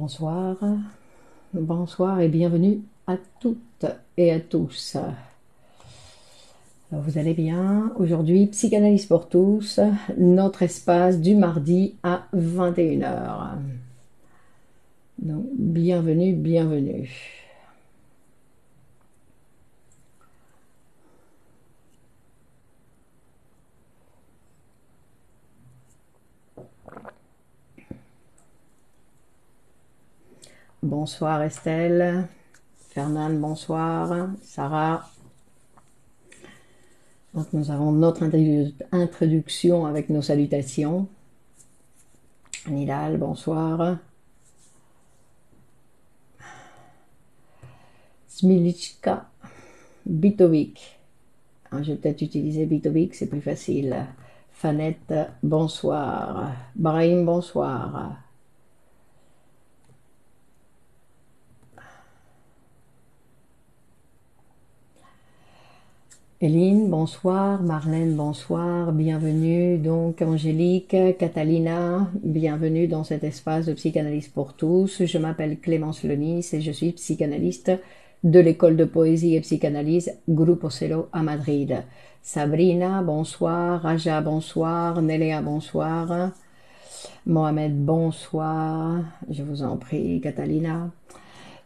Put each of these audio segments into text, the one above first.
Bonsoir, bonsoir et bienvenue à toutes et à tous. Alors, vous allez bien? Aujourd'hui, Psychanalyse pour tous, notre espace du mardi à 21 h. Donc, bienvenue, bienvenue. Bonsoir Estelle, Fernande, bonsoir, Sarah. Donc nous avons notre introduction avec nos salutations. Nidal, bonsoir. Smilichka, Bitovic. Je vais peut-être utiliser Bitovic, c'est plus facile. Fanette, bonsoir. Brahim, bonsoir. Eline, bonsoir. Marlène, bonsoir. Bienvenue. Donc, Angélique, Catalina, bienvenue dans cet espace de psychanalyse pour tous. Je m'appelle Clémence Lenis et je suis psychanalyste de l'école de poésie et psychanalyse Grupo Celo à Madrid. Sabrina, bonsoir. Raja, bonsoir. Neléa, bonsoir. Mohamed, bonsoir. Je vous en prie, Catalina.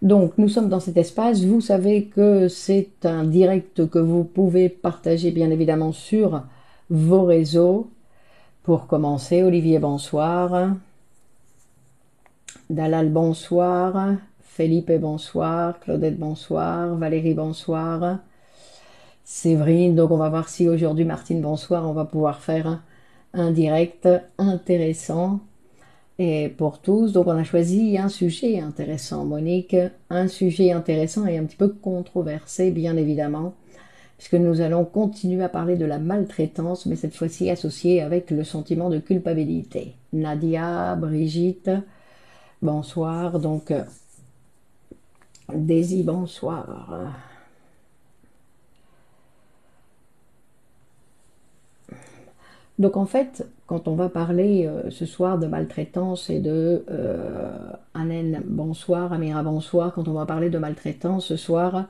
Donc, nous sommes dans cet espace. Vous savez que c'est un direct que vous pouvez partager, bien évidemment, sur vos réseaux. Pour commencer, Olivier, bonsoir. Dalal, bonsoir. Felipe, bonsoir. Claudette, bonsoir. Valérie, bonsoir. Séverine, donc on va voir si aujourd'hui, Martine, bonsoir, on va pouvoir faire un direct intéressant. Et pour tous, donc on a choisi un sujet intéressant, Monique, un sujet intéressant et un petit peu controversé, bien évidemment, puisque nous allons continuer à parler de la maltraitance, mais cette fois-ci associée avec le sentiment de culpabilité. Nadia, Brigitte, bonsoir, donc Daisy, bonsoir. Donc en fait, quand on va parler ce soir de maltraitance et de Anen, bonsoir, Amira, bonsoir, quand on va parler de maltraitance ce soir,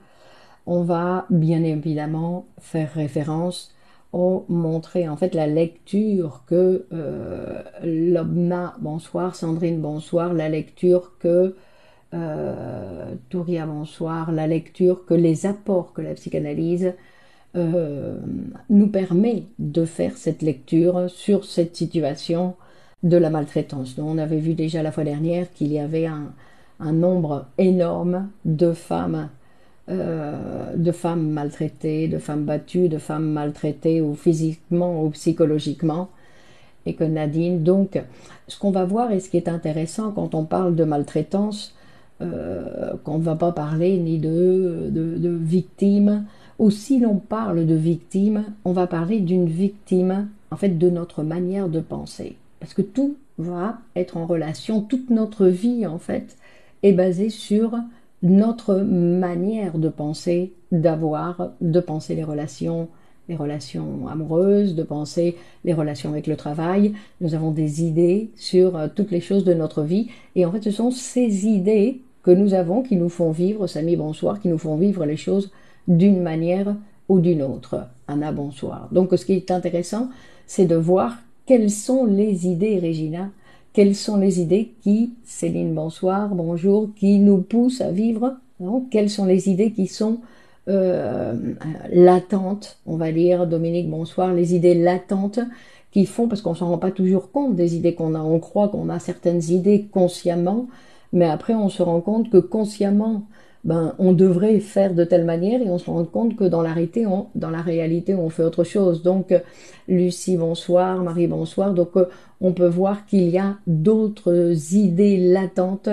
on va bien évidemment faire référence au montrer en fait la lecture que Lobna, bonsoir, Sandrine, bonsoir, la lecture que Touria, bonsoir, la lecture que les apports que la psychanalyse nous permet de faire cette lecture sur cette situation de la maltraitance. Donc, on avait vu déjà la fois dernière qu'il y avait un nombre énorme de femmes maltraitées, de femmes battues, de femmes maltraitées ou physiquement ou psychologiquement. Et que Nadine, donc, ce qu'on va voir et ce qui est intéressant quand on parle de maltraitance, qu'on ne va pas parler ni de victimes, ou si l'on parle de victime, on va parler d'une victime, en fait, de notre manière de penser. Parce que tout va être en relation, toute notre vie, en fait, est basée sur notre manière de penser, de penser les relations amoureuses, de penser les relations avec le travail. Nous avons des idées sur toutes les choses de notre vie. Et en fait, ce sont ces idées que nous avons qui nous font vivre, Samy, bonsoir, qui nous font vivre les choses d'une manière ou d'une autre. Anna, bonsoir. Donc, ce qui est intéressant, c'est de voir quelles sont les idées, Régina, quelles sont les idées qui, Céline, bonsoir, bonjour, qui nous poussent à vivre, non? Quelles sont les idées qui sont latentes, on va dire, Dominique, bonsoir, les idées latentes qui font, parce qu'on ne s'en rend pas toujours compte des idées qu'on a, on croit qu'on a certaines idées consciemment, mais après on se rend compte que consciemment, on devrait faire de telle manière et on se rend compte que dans la réalité, on fait autre chose. Donc, Lucie, bonsoir, Marie, bonsoir. Donc, on peut voir qu'il y a d'autres idées latentes,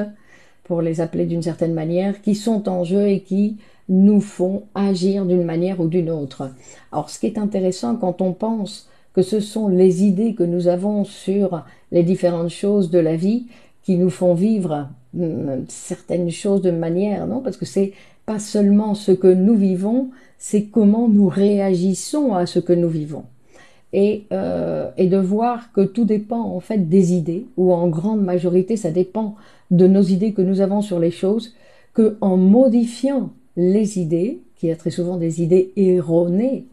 pour les appeler d'une certaine manière, qui sont en jeu et qui nous font agir d'une manière ou d'une autre. Alors, ce qui est intéressant quand on pense que ce sont les idées que nous avons sur les différentes choses de la vie qui nous font vivre certaines choses de manière, non? Parce que c'est pas seulement ce que nous vivons, c'est comment nous réagissons à ce que nous vivons. et de voir que tout dépend en fait des idées, ou en grande majorité ça dépend de nos idées que nous avons sur les choses, que en modifiant les idées, qui y a très souvent des idées erronées,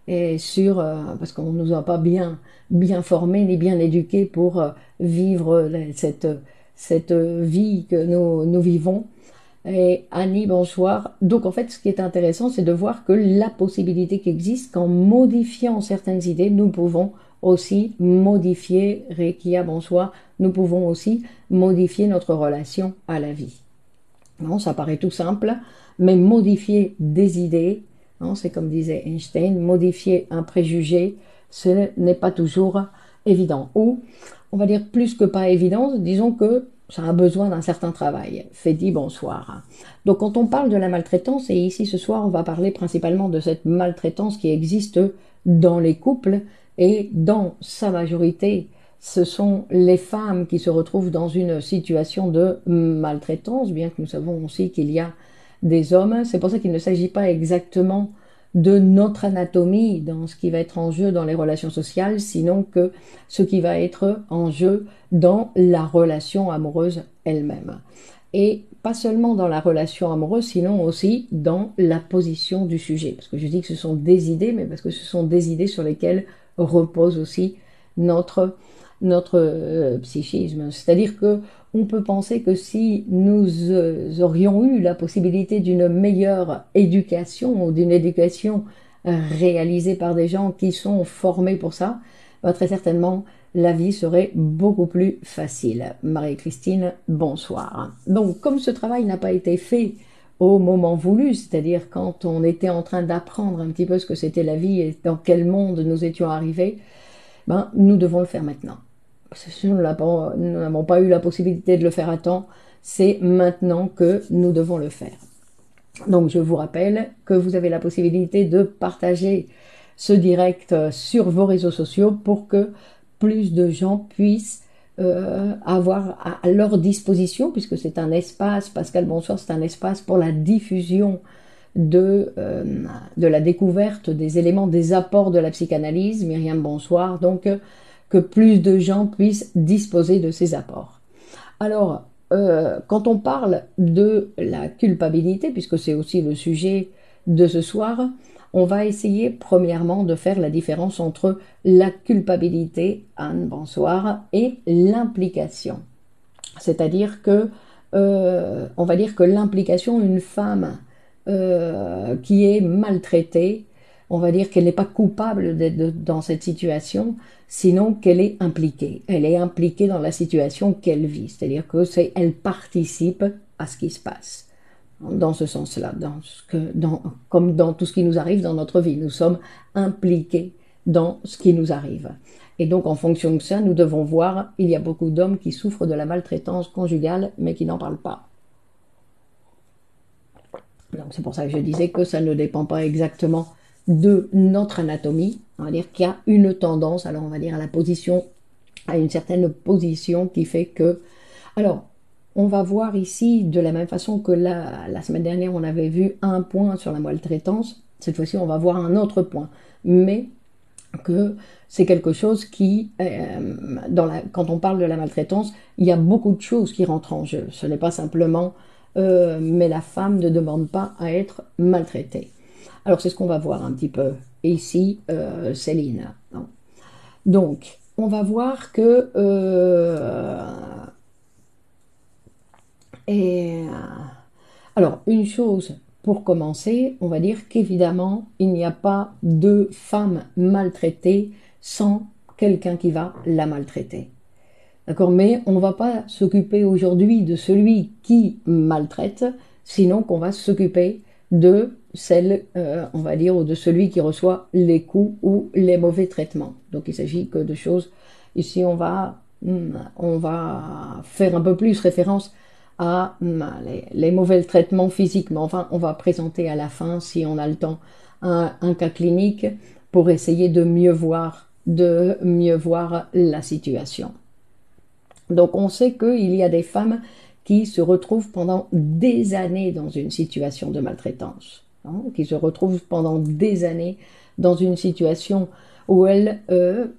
et parce qu'on ne nous a pas bien formés ni bien éduqués pour vivre cette vie que nous vivons. Et Annie, bonsoir. Donc en fait, ce qui est intéressant, c'est de voir que la possibilité qui existe, qu'en modifiant certaines idées, nous pouvons aussi modifier, Rekia, bonsoir, nous pouvons aussi modifier notre relation à la vie. Non, ça paraît tout simple, mais modifier des idées, non, c'est comme disait Einstein, modifier un préjugé, ce n'est pas toujours évident. Ou, on va dire plus que pas évident, disons que ça a besoin d'un certain travail. Fedi, bonsoir. Donc quand on parle de la maltraitance, et ici ce soir on va parler principalement de cette maltraitance qui existe dans les couples, et dans sa majorité, ce sont les femmes qui se retrouvent dans une situation de maltraitance, bien que nous savons aussi qu'il y a des hommes. C'est pour ça qu'il ne s'agit pas exactement de notre anatomie dans ce qui va être en jeu dans les relations sociales, sinon que ce qui va être en jeu dans la relation amoureuse elle-même. Et pas seulement dans la relation amoureuse, sinon aussi dans la position du sujet. Parce que je dis que ce sont des idées, mais parce que ce sont des idées sur lesquelles repose aussi notre psychisme. C'est-à-dire que on peut penser que si nous aurions eu la possibilité d'une meilleure éducation ou d'une éducation réalisée par des gens qui sont formés pour ça, très certainement la vie serait beaucoup plus facile. Marie-Christine, bonsoir. Donc comme ce travail n'a pas été fait au moment voulu, c'est-à-dire quand on était en train d'apprendre un petit peu ce que c'était la vie et dans quel monde nous étions arrivés, ben, nous devons le faire maintenant. Si nous n'avons pas eu la possibilité de le faire à temps, c'est maintenant que nous devons le faire. Donc je vous rappelle que vous avez la possibilité de partager ce direct sur vos réseaux sociaux pour que plus de gens puissent avoir à leur disposition, puisque c'est un espace, Pascal bonsoir, c'est un espace pour la diffusion de la découverte des éléments, des apports de la psychanalyse. Myriam bonsoir, donc que plus de gens puissent disposer de ces apports. Alors, quand on parle de la culpabilité, puisque c'est aussi le sujet de ce soir, on va essayer premièrement de faire la différence entre la culpabilité, Anne, bonsoir, et l'implication. C'est-à-dire que, on va dire que l'implication, une femme qui est maltraitée, on va dire qu'elle n'est pas coupable d'être dans cette situation, sinon qu'elle est impliquée. Elle est impliquée dans la situation qu'elle vit, c'est-à-dire qu'elle participe à ce qui se passe. Dans ce sens-là, comme dans tout ce qui nous arrive dans notre vie, nous sommes impliqués dans ce qui nous arrive. Et donc en fonction de ça, nous devons voir, il y a beaucoup d'hommes qui souffrent de la maltraitance conjugale, mais qui n'en parlent pas. Donc c'est pour ça que je disais que ça ne dépend pas exactement de notre anatomie. On va dire qu'il y a une tendance, alors on va dire à une certaine position qui fait que... Alors, on va voir ici, de la même façon que la semaine dernière, on avait vu un point sur la maltraitance, cette fois-ci, on va voir un autre point. Mais que c'est quelque chose qui, quand on parle de la maltraitance, il y a beaucoup de choses qui rentrent en jeu. Ce n'est pas simplement, mais la femme ne demande pas à être maltraitée. Alors c'est ce qu'on va voir un petit peu ici, Céline. Non. Donc, on va voir que... alors, une chose pour commencer, on va dire qu'évidemment, il n'y a pas de femme maltraitée sans quelqu'un qui va la maltraiter. D'accord? Mais on ne va pas s'occuper aujourd'hui de celui qui maltraite, sinon qu'on va s'occuper de celle, on va dire, ou de celui qui reçoit les coups ou les mauvais traitements. Donc il s'agit que de choses, ici on va faire un peu plus référence à les mauvais traitements physiques, mais enfin on va présenter à la fin, si on a le temps, un cas clinique pour essayer de mieux voir la situation. Donc on sait qu'il y a des femmes qui se retrouvent pendant des années dans une situation de maltraitance, hein, qui se retrouvent pendant des années dans une situation où elles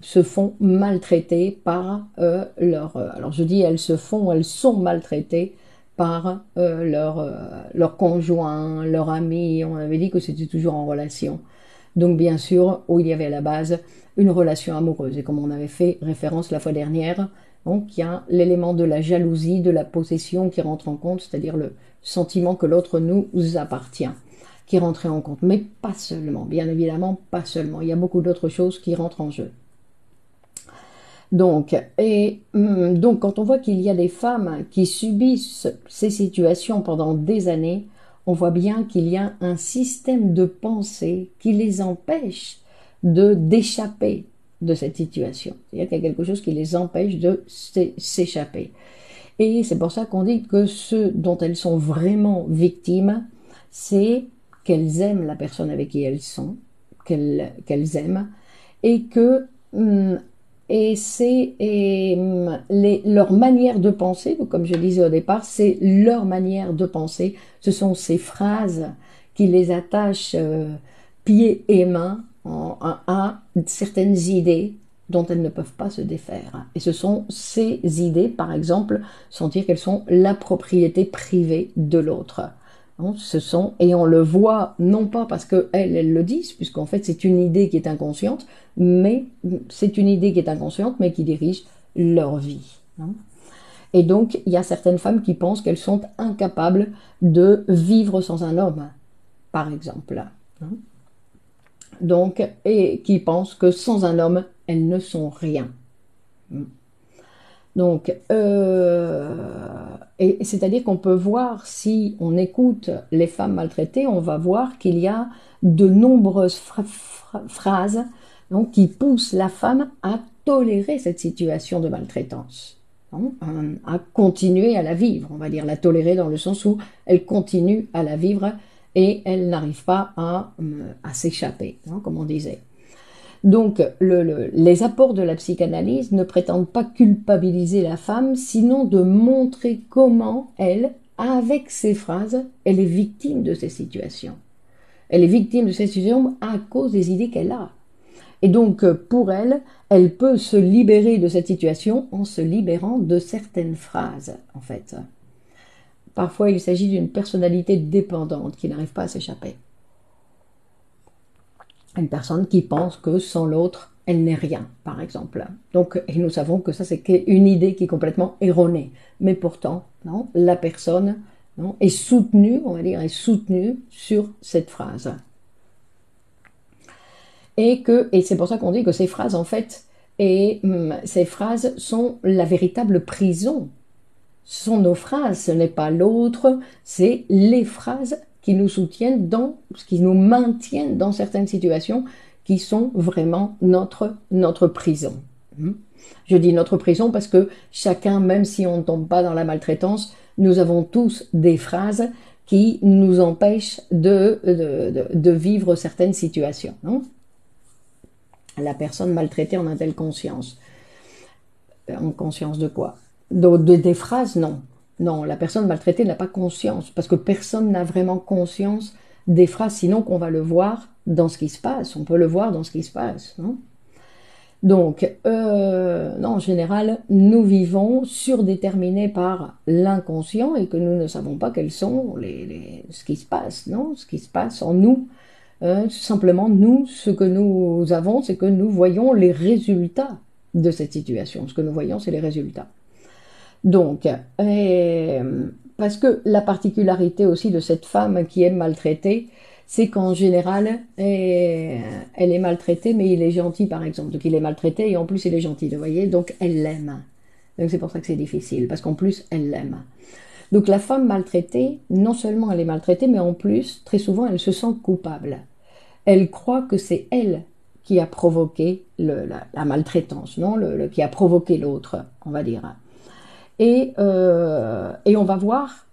se font maltraiter par alors je dis elles sont maltraitées par leur conjoint, leur ami. On avait dit que c'était toujours en relation. Donc bien sûr, où il y avait à la base une relation amoureuse. Et comme on avait fait référence la fois dernière, donc il y a l'élément de la jalousie, de la possession qui rentre en compte, c'est-à-dire le sentiment que l'autre nous appartient, qui rentrait en compte. Mais pas seulement, bien évidemment, pas seulement. Il y a beaucoup d'autres choses qui rentrent en jeu. Donc quand on voit qu'il y a des femmes qui subissent ces situations pendant des années, on voit bien qu'il y a un système de pensée qui les empêche d'échapper de cette situation. C'est-à-dire qu'il y a quelque chose qui les empêche de s'échapper. Et c'est pour ça qu'on dit que ce dont elles sont vraiment victimes, c'est qu'elles aiment la personne avec qui elles sont, qu'elles aiment, et que leur manière de penser, comme je disais au départ, c'est leur manière de penser. Ce sont ces phrases qui les attachent pieds et mains à certaines idées dont elles ne peuvent pas se défaire. Et ce sont ces idées, par exemple, sentir qu'elles sont la propriété privée de l'autre. Et on le voit non pas parce qu'elles le disent, puisqu'en fait c'est une idée qui est inconsciente, mais qui dirige leur vie. Et donc il y a certaines femmes qui pensent qu'elles sont incapables de vivre sans un homme, par exemple. Donc, et qui pensent que sans un homme, elles ne sont rien. Donc, et c'est-à-dire qu'on peut voir, si on écoute les femmes maltraitées, on va voir qu'il y a de nombreuses phrases donc, qui poussent la femme à tolérer cette situation de maltraitance, à continuer à la vivre, on va dire la tolérer dans le sens où elle continue à la vivre et elle n'arrive pas à s'échapper, comme on disait. Donc, les apports de la psychanalyse ne prétendent pas culpabiliser la femme, sinon de montrer comment elle, avec ses phrases, elle est victime de ces situations. Elle est victime de ces situations à cause des idées qu'elle a. Et donc, pour elle, elle peut se libérer de cette situation en se libérant de certaines phrases, en fait. Parfois, il s'agit d'une personnalité dépendante qui n'arrive pas à s'échapper. Une personne qui pense que sans l'autre, elle n'est rien, par exemple. Donc, et nous savons que ça, c'est une idée qui est complètement erronée. Mais pourtant, la personne est soutenue, on va dire, est soutenue sur cette phrase. Et c'est pour ça qu'on dit que ces phrases, en fait, ces phrases sont la véritable prison. Ce sont nos phrases, ce n'est pas l'autre, c'est les phrases qui nous soutiennent qui nous maintiennent dans certaines situations qui sont vraiment notre prison. Je dis notre prison parce que chacun, même si on ne tombe pas dans la maltraitance, nous avons tous des phrases qui nous empêchent de vivre certaines situations. La personne maltraitée en a-t-elle conscience? En conscience de quoi? Des phrases, non. Non, la personne maltraitée n'a pas conscience, parce que personne n'a vraiment conscience des phrases, sinon qu'on va le voir dans ce qui se passe. On peut le voir dans ce qui se passe. Donc, non, en général, nous vivons surdéterminés par l'inconscient et que nous ne savons pas quels sont ce qui se passe, ce qui se passe en nous. Simplement, nous, ce que nous avons, c'est que nous voyons les résultats de cette situation. Ce que nous voyons, c'est les résultats. Donc, parce que la particularité aussi de cette femme qui est maltraitée, c'est qu'en général, elle est maltraitée, mais il est gentil, par exemple. Donc, il est maltraité et en plus, il est gentil, vous voyez. Donc, elle l'aime. Donc, c'est pour ça que c'est difficile, parce qu'en plus, elle l'aime. Donc, la femme maltraitée, non seulement elle est maltraitée, mais en plus, très souvent, elle se sent coupable. Elle croit que c'est elle qui a provoqué la maltraitance, qui a provoqué l'autre, on va dire. Et on va voir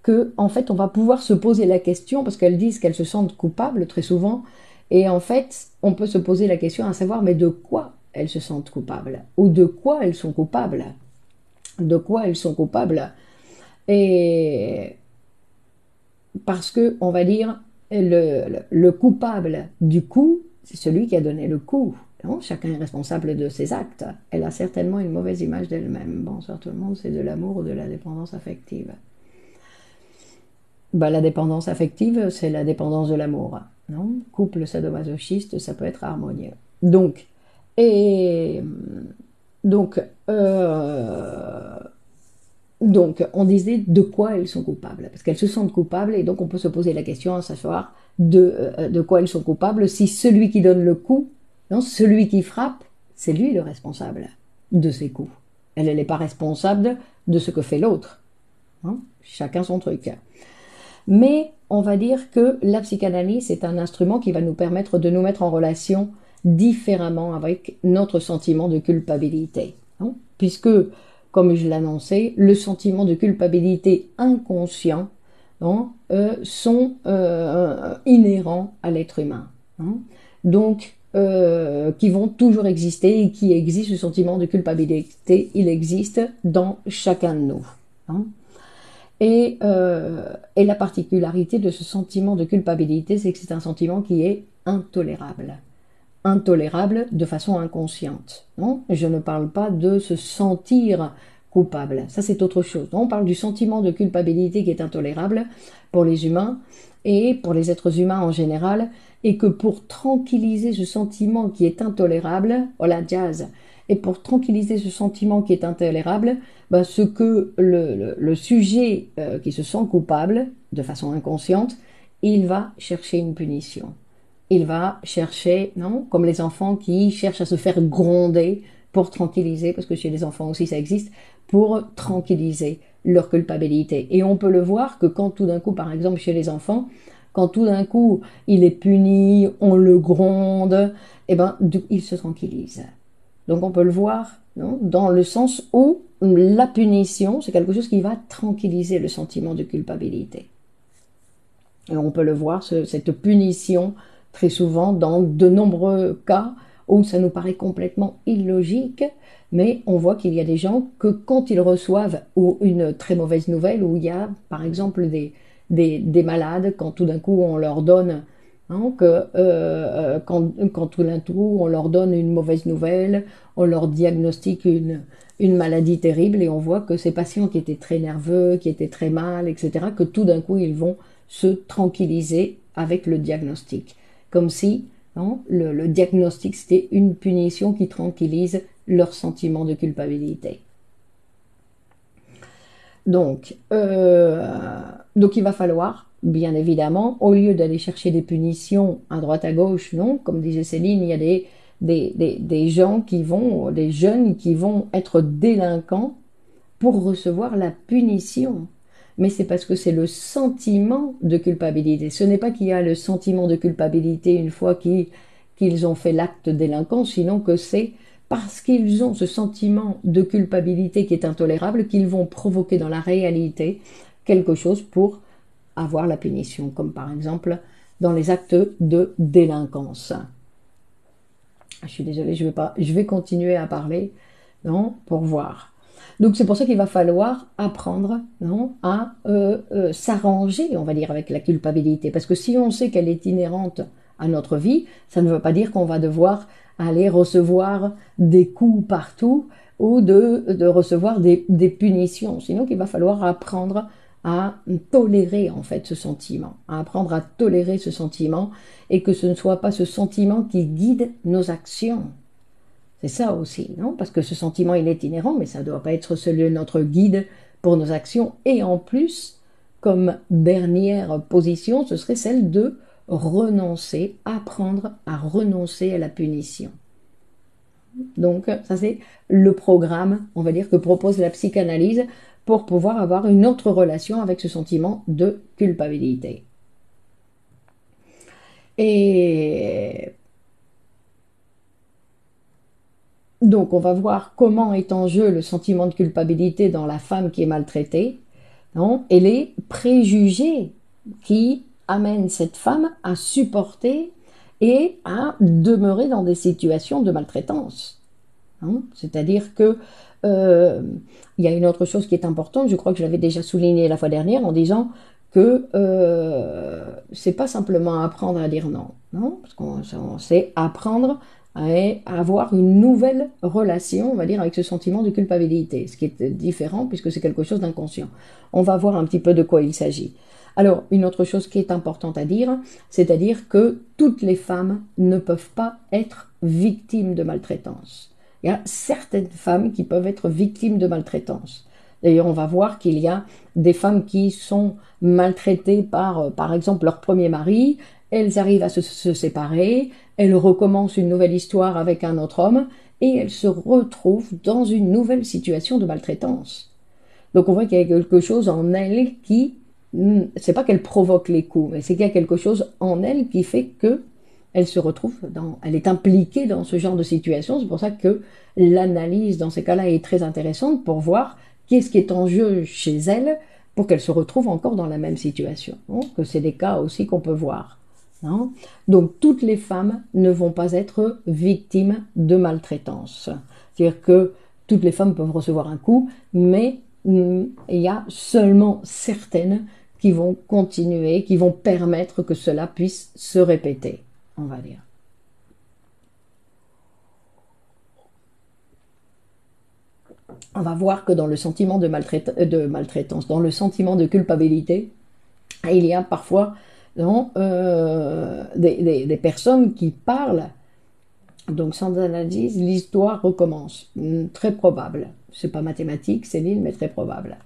que en fait on va pouvoir se poser la question, parce qu'elles disent qu'elles se sentent coupables très souvent, et en fait on peut se poser la question à savoir, mais de quoi elles se sentent coupables, ou de quoi elles sont coupables, et parce que on va dire le coupable du coup, c'est celui qui a donné le coup. Non, chacun est responsable de ses actes. Elle a certainement une mauvaise image d'elle-même. Bonsoir tout le monde, c'est de l'amour ou de la dépendance affective. Ben, la dépendance affective, c'est la dépendance de l'amour. Non, couple sadomasochiste, ça peut être harmonieux. Donc, et donc, euh, donc, on disait de quoi elles sont coupables, parce qu'elles se sentent coupables, et donc on peut se poser la question à savoir de quoi elles sont coupables, si celui qui donne le coup, non, celui qui frappe, c'est lui le responsable de ses coups. Elle n'est pas responsable de ce que fait l'autre. Hein, chacun son truc. Mais on va dire que la psychanalyse est un instrument qui va nous permettre de nous mettre en relation différemment avec notre sentiment de culpabilité. Hein, puisque, comme je l'annonçais, le sentiment de culpabilité inconscient sont inhérents à l'être humain. Hein, donc, qui vont toujours exister et qui existe, ce sentiment de culpabilité, il existe dans chacun de nous. Hein. Et la particularité de ce sentiment de culpabilité, c'est que c'est un sentiment qui est intolérable. Intolérable de façon inconsciente. Non, je ne parle pas de se sentir coupable. Ça, c'est autre chose. On parle du sentiment de culpabilité qui est intolérable pour les humains et pour les êtres humains en général, et que pour tranquilliser ce sentiment qui est intolérable, voilà, jazz, et pour tranquilliser ce sentiment qui est intolérable, ben, ce que le sujet qui se sent coupable, de façon inconsciente, il va chercher une punition. Il va chercher, non, comme les enfants qui cherchent à se faire gronder pour tranquilliser, parce que chez les enfants aussi ça existe, pour tranquilliser leur culpabilité. Et on peut le voir que quand tout d'un coup, par exemple chez les enfants, quand tout d'un coup il est puni, on le gronde, eh ben, il se tranquillise. Donc on peut le voir, non, dans le sens où la punition, c'est quelque chose qui va tranquilliser le sentiment de culpabilité. Et on peut le voir, cette punition, très souvent dans de nombreux cas où ça nous paraît complètement illogique, mais on voit qu'il y a des gens que quand ils reçoivent ou une très mauvaise nouvelle, où il y a par exemple des malades, quand tout d'un coup on leur donne, hein, quand tout d'un coup on leur donne une mauvaise nouvelle, on leur diagnostique une maladie terrible, et on voit que ces patients qui étaient très nerveux, qui étaient très mal, etc., que tout d'un coup ils vont se tranquilliser avec le diagnostic. Comme si, non, le diagnostic, c'était une punition qui tranquillise leur sentiment de culpabilité. Donc il va falloir, bien évidemment, au lieu d'aller chercher des punitions à droite à gauche, non, comme disait Céline, il y a des gens qui vont, des jeunes qui vont être délinquants pour recevoir la punition. Mais c'est parce que c'est le sentiment de culpabilité. Ce n'est pas qu'il y a le sentiment de culpabilité une fois qu'ils ont fait l'acte délinquant, sinon que c'est parce qu'ils ont ce sentiment de culpabilité qui est intolérable qu'ils vont provoquer dans la réalité quelque chose pour avoir la punition, comme par exemple dans les actes de délinquance. Je suis désolée, je vais continuer à parler, non, pour voir. Donc c'est pour ça qu'il va falloir apprendre, non, à s'arranger, on va dire, avec la culpabilité. Parce que si on sait qu'elle est inhérente à notre vie, ça ne veut pas dire qu'on va devoir aller recevoir des coups partout ou de recevoir des punitions. Sinon qu'il va falloir apprendre à tolérer en fait ce sentiment, à apprendre à tolérer ce sentiment, et que ce ne soit pas ce sentiment qui guide nos actions. C'est ça aussi, non? Parce que ce sentiment, il est inhérent, mais ça ne doit pas être celui de notre guide pour nos actions. Et en plus, comme dernière position, ce serait celle de renoncer, apprendre à renoncer à la punition. Donc ça c'est le programme, on va dire, que propose la psychanalyse pour pouvoir avoir une autre relation avec ce sentiment de culpabilité. Et donc on va voir comment est en jeu le sentiment de culpabilité dans la femme qui est maltraitée, non, et les préjugés qui amènent cette femme à supporter et à demeurer dans des situations de maltraitance. Hein, c'est-à-dire que il y a une autre chose qui est importante, je crois que je l'avais déjà souligné la fois dernière en disant que c'est pas simplement apprendre à dire non, non, parce c'est apprendre à avoir une nouvelle relation, on va dire, avec ce sentiment de culpabilité, ce qui est différent puisque c'est quelque chose d'inconscient. On va voir un petit peu de quoi il s'agit. Alors, une autre chose qui est importante à dire, c'est-à-dire que toutes les femmes ne peuvent pas être victimes de maltraitance. Il y a certaines femmes qui peuvent être victimes de maltraitance. D'ailleurs, on va voir qu'il y a des femmes qui sont maltraitées par exemple, leur premier mari. Elles arrivent à se séparer, elles recommencent une nouvelle histoire avec un autre homme et elles se retrouvent dans une nouvelle situation de maltraitance. Donc on voit qu'il y a quelque chose en elles qui, c'est pas qu'elle provoque les coups, mais c'est qu'il y a quelque chose en elle qui fait que elle se retrouve elle est impliquée dans ce genre de situation. C'est pour ça que l'analyse dans ces cas-là est très intéressante pour voir qu'est-ce qui est en jeu chez elle pour qu'elle se retrouve encore dans la même situation. Donc c'est des cas aussi qu'on peut voir. Non. Donc toutes les femmes ne vont pas être victimes de maltraitance. C'est-à-dire que toutes les femmes peuvent recevoir un coup, mais il y a seulement certaines qui vont continuer, qui vont permettre que cela puisse se répéter, on va dire. On va voir que dans le sentiment de maltraitance, dans le sentiment de culpabilité, il y a parfois non, des personnes qui parlent, donc sans analyse, l'histoire recommence. Très probable. C'est pas mathématique, Céline, mais très probable.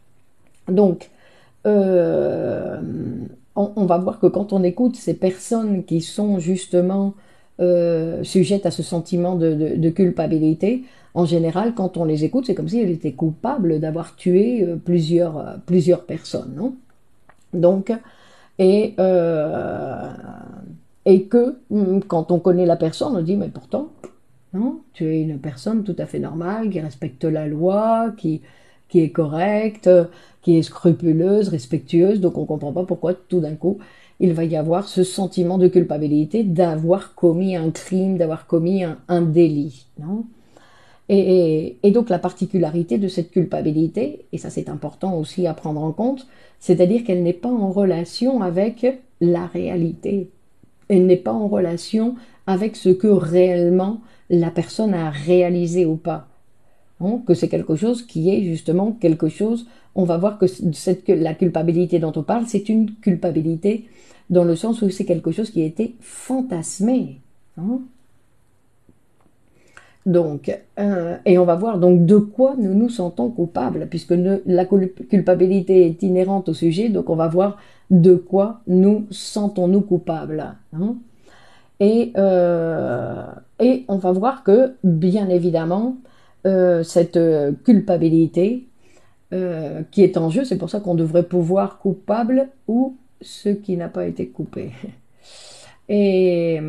Donc, on va voir que quand on écoute ces personnes qui sont justement sujettes à ce sentiment de culpabilité, en général, quand on les écoute, c'est comme si elles étaient coupables d'avoir tué plusieurs personnes. Non. Donc, et, et que quand on connaît la personne, on dit mais pourtant, non, tu es une personne tout à fait normale, qui respecte la loi, qui est correcte, qui est scrupuleuse, respectueuse, donc on ne comprend pas pourquoi tout d'un coup il va y avoir ce sentiment de culpabilité d'avoir commis un crime, d'avoir commis un délit. Non. Et donc la particularité de cette culpabilité, et ça c'est important aussi à prendre en compte, c'est-à-dire qu'elle n'est pas en relation avec la réalité. Elle n'est pas en relation avec ce que réellement la personne a réalisé ou pas. Hein, que c'est quelque chose qui est justement quelque chose, on va voir que la culpabilité dont on parle, c'est une culpabilité dans le sens où c'est quelque chose qui a été fantasmé. Hein. Donc, et on va voir donc de quoi nous nous sentons coupables, puisque la culpabilité est inhérente au sujet, donc on va voir de quoi nous sentons-nous coupables. Hein. Et on va voir que, bien évidemment, cette culpabilité qui est en jeu, c'est pour ça qu'on devrait pouvoir coupable ou ce qui n'a pas été coupé. Et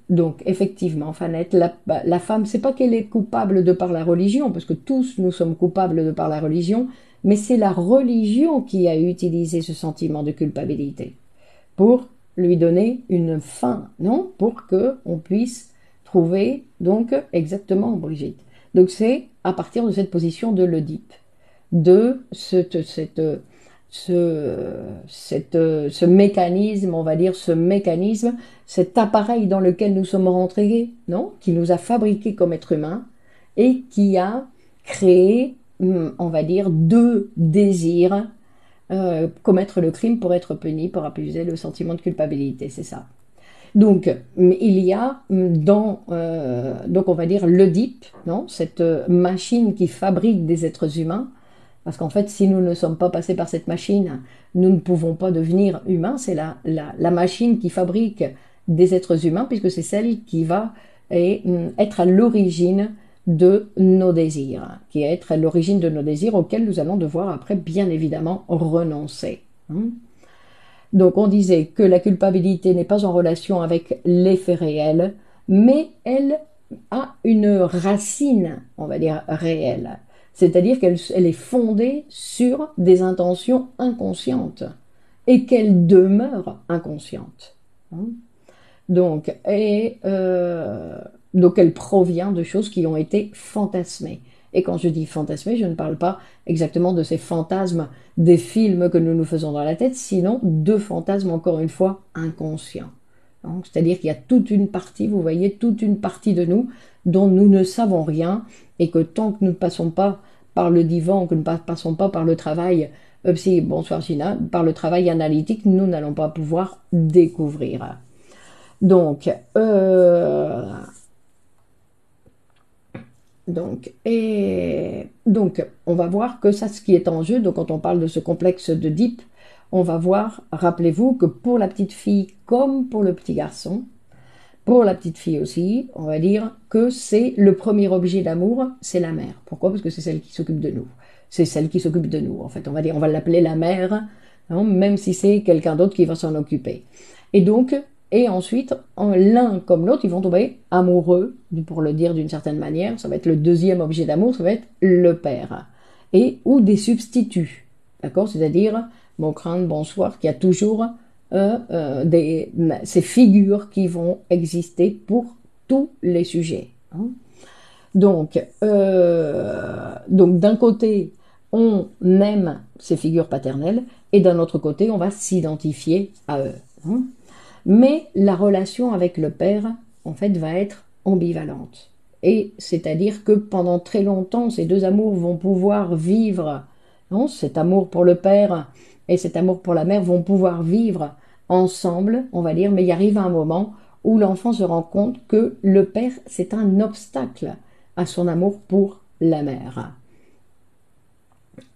donc, effectivement, Fanette, la femme, c'est pas qu'elle est coupable de par la religion, parce que tous nous sommes coupables de par la religion, mais c'est la religion qui a utilisé ce sentiment de culpabilité pour lui donner une fin, non? Pour que on puisse trouver, donc, exactement, Brigitte. Donc, c'est à partir de cette position de l'Oedipe, de ce mécanisme, on va dire, cet appareil dans lequel nous sommes rentrés, non, qui nous a fabriqués comme êtres humains et qui a créé, on va dire, deux désirs, commettre le crime pour être puni, pour appuyer le sentiment de culpabilité, c'est ça. Donc, il y a donc on va dire l'Oedipe, non, cette machine qui fabrique des êtres humains. Parce qu'en fait, si nous ne sommes pas passés par cette machine, nous ne pouvons pas devenir humains. C'est la machine qui fabrique des êtres humains, puisque c'est celle qui va être à l'origine de nos désirs, qui est être à l'origine de nos désirs auxquels nous allons devoir après, bien évidemment, renoncer. Donc on disait que la culpabilité n'est pas en relation avec les faits réels, mais elle a une racine, on va dire, réelle. C'est-à-dire qu'elle est fondée sur des intentions inconscientes et qu'elle demeure inconsciente. Donc elle provient de choses qui ont été fantasmées. Et quand je dis fantasmer, je ne parle pas exactement de ces fantasmes des films que nous nous faisons dans la tête, sinon de fantasmes, encore une fois, inconscients. C'est-à-dire qu'il y a toute une partie, vous voyez, toute une partie de nous dont nous ne savons rien, et que tant que nous ne passons pas par le divan, que nous ne passons pas par le travail, bonsoir Gina, par le travail analytique, nous n'allons pas pouvoir découvrir. Donc, on va voir que ça, ce qui est en jeu, donc quand on parle de ce complexe d'Oedipe, on va voir, rappelez-vous que pour la petite fille comme pour le petit garçon, pour la petite fille aussi, on va dire que c'est le premier objet d'amour, c'est la mère. Pourquoi? Parce que c'est celle qui s'occupe de nous. C'est celle qui s'occupe de nous, en fait. On va dire, on va l'appeler la mère, hein, même si c'est quelqu'un d'autre qui va s'en occuper. Et donc, et ensuite, l'un comme l'autre, ils vont tomber amoureux, pour le dire d'une certaine manière. Ça va être le deuxième objet d'amour, ça va être le père. Ou des substituts. D'accord? C'est-à-dire, mon crâne, bonsoir, qui a toujours ces figures qui vont exister pour tous les sujets. Hein. Donc d'un côté, on aime ces figures paternelles, et d'un autre côté, on va s'identifier à eux. Hein. Mais la relation avec le père, en fait, va être ambivalente. Et c'est-à-dire que pendant très longtemps, ces deux amours vont pouvoir vivre, non, cet amour pour le père et cet amour pour la mère vont pouvoir vivre ensemble, on va dire, mais il arrive un moment où l'enfant se rend compte que le père, c'est un obstacle à son amour pour la mère.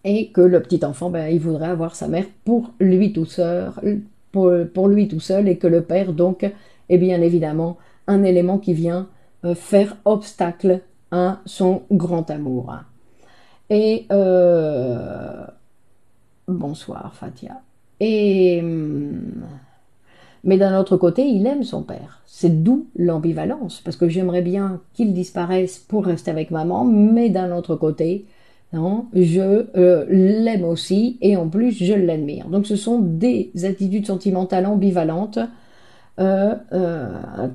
Et que le petit enfant, il voudrait avoir sa mère pour lui tout seul, pour lui tout seul, et que le père, donc, est bien évidemment un élément qui vient faire obstacle à son grand amour. Et bonsoir Fatia. Mais d'un autre côté, il aime son père. C'est d'où l'ambivalence, parce que j'aimerais bien qu'il disparaisse pour rester avec maman, mais d'un autre côté, non, je l'aime aussi, et en plus je l'admire. Donc ce sont des attitudes sentimentales ambivalentes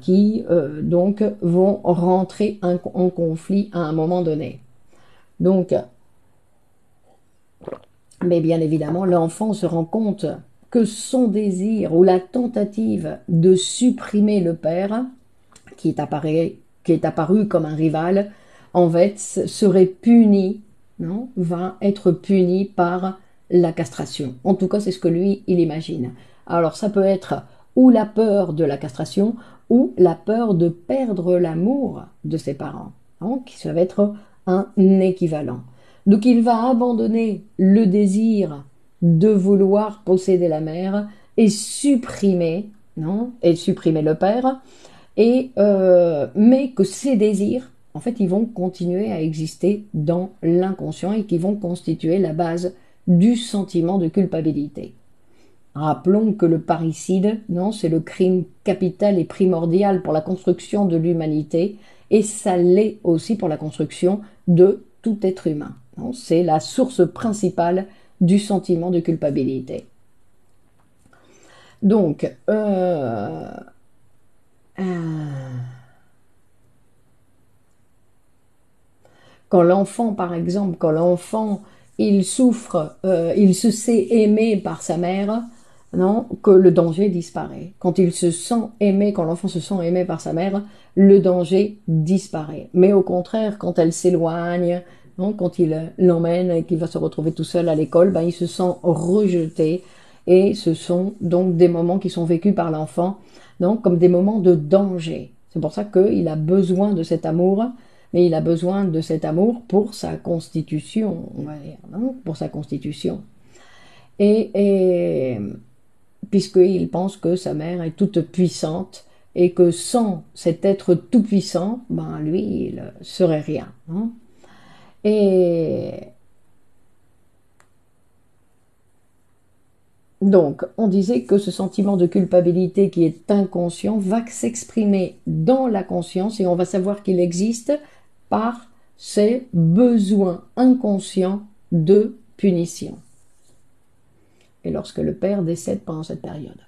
qui donc vont rentrer en conflit à un moment donné. Donc, mais bien évidemment, l'enfant se rend compte que son désir ou la tentative de supprimer le père, qui est apparu comme un rival, en fait, serait puni, non, va être puni par la castration. En tout cas, c'est ce que lui, il imagine. Alors, ça peut être ou la peur de la castration, ou la peur de perdre l'amour de ses parents, hein, qui ça va être un équivalent. Donc il va abandonner le désir de vouloir posséder la mère et supprimer, non, et supprimer le père, mais que ces désirs, en fait, ils vont continuer à exister dans l'inconscient et qui vont constituer la base du sentiment de culpabilité. Rappelons que le parricide, non, c'est le crime capital et primordial pour la construction de l'humanité, et ça l'est aussi pour la construction de tout être humain. C'est la source principale du sentiment de culpabilité. Donc, quand l'enfant, par exemple, il souffre, il se sait aimé par sa mère, non, que le danger disparaît. Quand il se sent aimé, quand l'enfant se sent aimé par sa mère, le danger disparaît. Mais au contraire, quand elle s'éloigne, non, quand il l'emmène et qu'il va se retrouver tout seul à l'école, il se sent rejeté. Et ce sont donc des moments qui sont vécus par l'enfant, non, comme des moments de danger. C'est pour ça qu'il a besoin de cet amour, mais il a besoin de cet amour pour sa constitution, on va dire, non, pour sa constitution. Et puisqu'il pense que sa mère est toute puissante et que sans cet être tout puissant, lui, il serait rien. Hein. Et donc, on disait que ce sentiment de culpabilité qui est inconscient va s'exprimer dans la conscience, et on va savoir qu'il existe par ses besoins inconscients de punition. Et lorsque le père décède pendant cette période.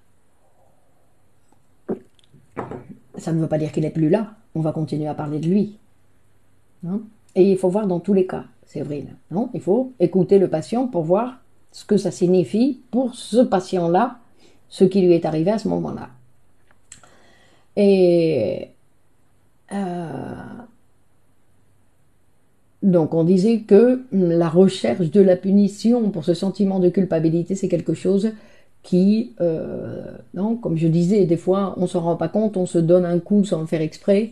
Ça ne veut pas dire qu'il n'est plus là, on va continuer à parler de lui. Hein. Et il faut voir dans tous les cas, Séverine. Non, il faut écouter le patient pour voir ce que ça signifie pour ce patient-là, ce qui lui est arrivé à ce moment-là. Et donc on disait que la recherche de la punition pour ce sentiment de culpabilité, c'est quelque chose qui, non, comme je disais, des fois on s'en rend pas compte, on se donne un coup sans le faire exprès,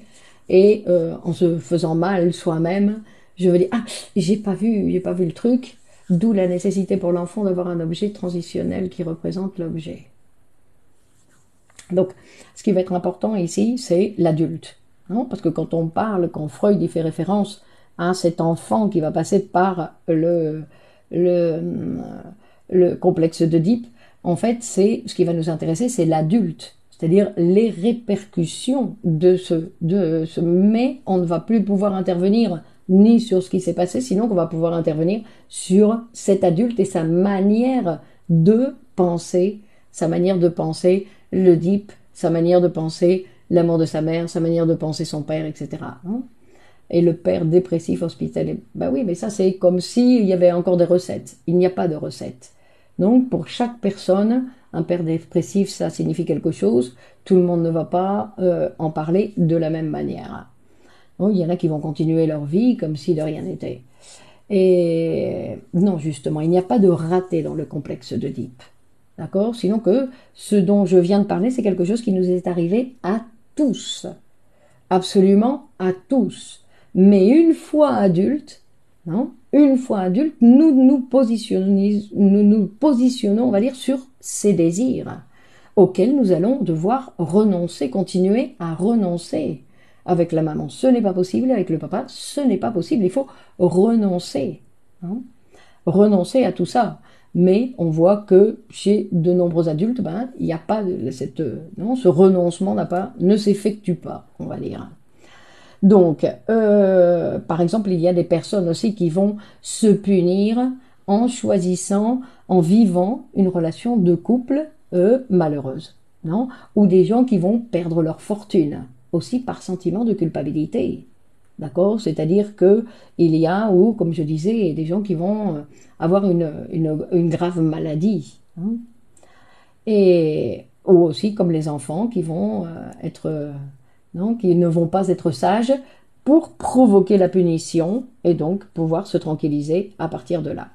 et en se faisant mal soi-même, je veux dire, ah, j'ai pas vu le truc, d'où la nécessité pour l'enfant d'avoir un objet transitionnel qui représente l'objet. Donc, ce qui va être important ici, c'est l'adulte. Non, parce que quand on parle, quand Freud y fait référence à cet enfant qui va passer par le, le complexe d'Oedipe, en fait, c'est ce qui va nous intéresser, c'est l'adulte, c'est-à-dire les répercussions de ce. Mais on ne va plus pouvoir intervenir ni sur ce qui s'est passé, sinon qu'on va pouvoir intervenir sur cet adulte et sa manière de penser, l'Oedipe, sa manière de penser l'amour de sa mère, sa manière de penser son père, etc. Et le père dépressif hospitalier. Ben oui, mais ça c'est comme s'il y avait encore des recettes. Il n'y a pas de recettes. Donc pour chaque personne, un père dépressif, ça signifie quelque chose. Tout le monde ne va pas en parler de la même manière. Donc, il y en a qui vont continuer leur vie comme si de rien n'était. Et non, justement, il n'y a pas de raté dans le complexe d'Oedipe. D'accord? Sinon que ce dont je viens de parler, c'est quelque chose qui nous est arrivé à tous. Absolument à tous. Mais une fois adulte, non, nous nous positionnons, on va dire, sur ces désirs auxquels nous allons devoir renoncer, continuer à renoncer. Avec la maman, ce n'est pas possible, avec le papa, ce n'est pas possible, il faut renoncer. Hein, renoncer à tout ça. Mais on voit que chez de nombreux adultes, il n'y a pas ce renoncement ne s'effectue pas, on va dire. Donc, par exemple, il y a des personnes aussi qui vont se punir en choisissant, en vivant une relation de couple malheureuse, non? Ou des gens qui vont perdre leur fortune, aussi par sentiment de culpabilité. D'accord? C'est-à-dire que il y a, ou comme je disais, des gens qui vont avoir une grave maladie. Hein? Et, ou aussi comme les enfants qui vont non, qui ne vont pas être sages pour provoquer la punition et donc pouvoir se tranquilliser à partir de là.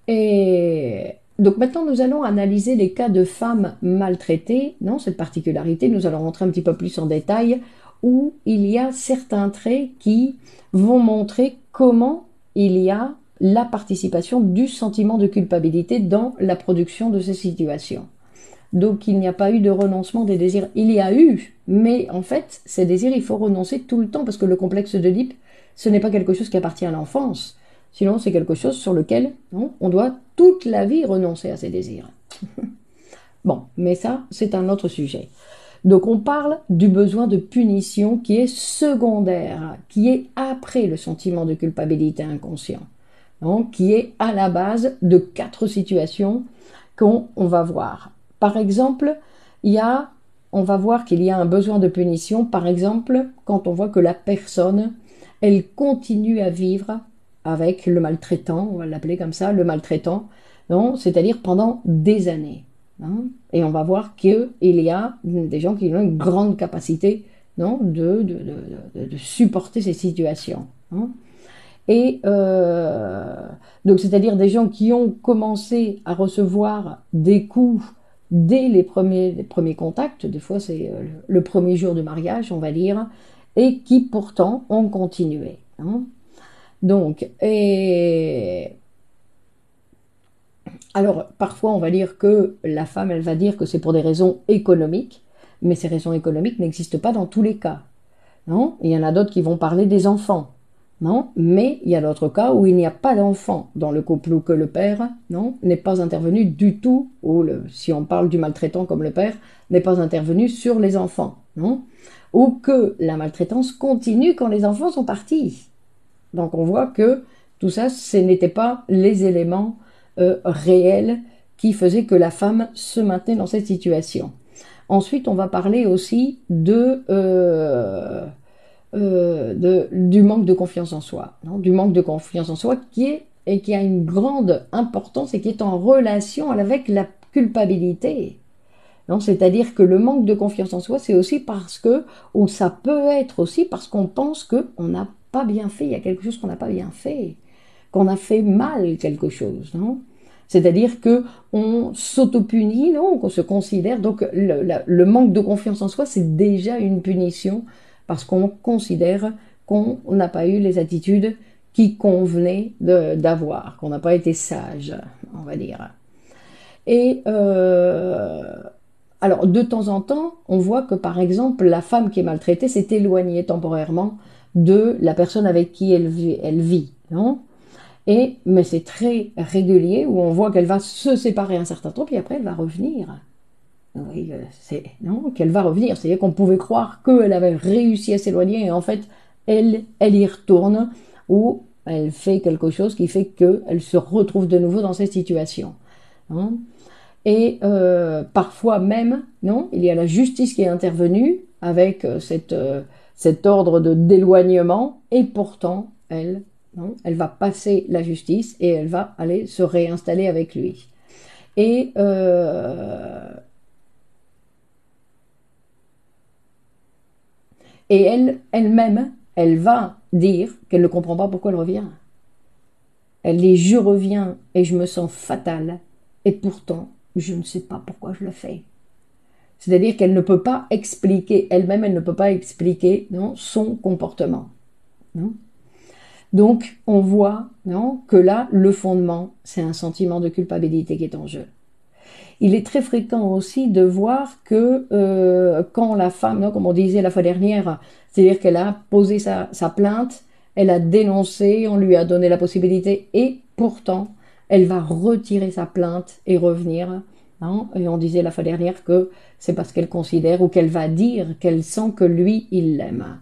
Et donc maintenant nous allons analyser les cas de femmes maltraitées, non, cette particularité, nous allons rentrer un petit peu plus en détail, où il y a certains traits qui vont montrer comment il y a la participation du sentiment de culpabilité dans la production de ces situations. Donc il n'y a pas eu de renoncement des désirs. Il y a eu, mais en fait, ces désirs, il faut renoncer tout le temps, parce que le complexe d'Oedipe, ce n'est pas quelque chose qui appartient à l'enfance. Sinon, c'est quelque chose sur lequel on doit toute la vie renoncer à ses désirs. Bon, mais ça, c'est un autre sujet. Donc on parle du besoin de punition qui est secondaire, qui est après le sentiment de culpabilité inconscient, donc qui est à la base de 4 situations qu'on va voir. Par exemple, on va voir qu'il y a un besoin de punition, par exemple, quand on voit que la personne, elle continue à vivre avec le maltraitant, on va l'appeler comme ça, le maltraitant, c'est-à-dire pendant des années. Hein, et on va voir qu'il y a des gens qui ont une grande capacité de supporter ces situations. Hein. Et donc, c'est-à-dire des gens qui ont commencé à recevoir des coups dès les premiers contacts, des fois c'est le premier jour du mariage, on va dire, et qui pourtant ont continué. Hein. Donc, alors, parfois, on va dire que la femme, elle va dire que c'est pour des raisons économiques, mais ces raisons économiques n'existent pas dans tous les cas. Non? Il y en a d'autres qui vont parler des enfants. Non? Mais il y a d'autres cas où il n'y a pas d'enfant dans le couple, ou que le père n'est pas intervenu du tout, ou si on parle du maltraitant comme le père, n'est pas intervenu sur les enfants. Non? Ou que la maltraitance continue quand les enfants sont partis. Donc on voit que tout ça, ce n'était pas les éléments réels qui faisaient que la femme se maintenait dans cette situation. Ensuite, on va parler aussi du manque de confiance en soi, non, du manque de confiance en soi qui a une grande importance et qui est en relation avec la culpabilité. Non, c'est-à-dire que le manque de confiance en soi, c'est aussi parce que, ou ça peut être aussi parce qu'on pense qu'on n'a pas bien fait, il y a quelque chose qu'on n'a pas bien fait, qu'on a fait mal quelque chose, non? C'est-à-dire que on s'auto-punit, non? Qu'on se considère. Donc le manque de confiance en soi, c'est déjà une punition parce qu'on considère qu'on n'a pas eu les attitudes qui convenaient d'avoir, qu'on n'a pas été sage, on va dire. Et alors, de temps en temps, on voit que, par exemple, la femme qui est maltraitée s'est éloignée temporairement de la personne avec qui elle vit, non? Mais c'est très régulier où on voit qu'elle va se séparer un certain temps, puis après elle va revenir. Oui, non, qu'elle va revenir. C'est-à-dire qu'on pouvait croire qu'elle avait réussi à s'éloigner et en fait, elle y retourne ou elle fait quelque chose qui fait qu'elle se retrouve de nouveau dans cette situation, hein. Et parfois même, non, il y a la justice qui est intervenue avec cet ordre d'éloignement, et pourtant, elle, non, elle va passer la justice et elle va aller se réinstaller avec lui. Et, et elle-même, elle va dire qu'elle ne comprend pas pourquoi elle revient. Elle dit, je reviens et je me sens fatale, et pourtant, je ne sais pas pourquoi je le fais. C'est-à-dire qu'elle ne peut pas expliquer, elle-même, elle ne peut pas expliquer, non, son comportement, non. Donc, on voit, non, que là, le fondement, c'est un sentiment de culpabilité qui est en jeu. Il est très fréquent aussi de voir que quand la femme, non, comme on disait la fois dernière, c'est-à-dire qu'elle a posé sa plainte, elle a dénoncé, on lui a donné la possibilité, et pourtant, elle va retirer sa plainte et revenir, hein. Et on disait la fois dernière que c'est parce qu'elle considère ou qu'elle va dire qu'elle sent que lui, il l'aime.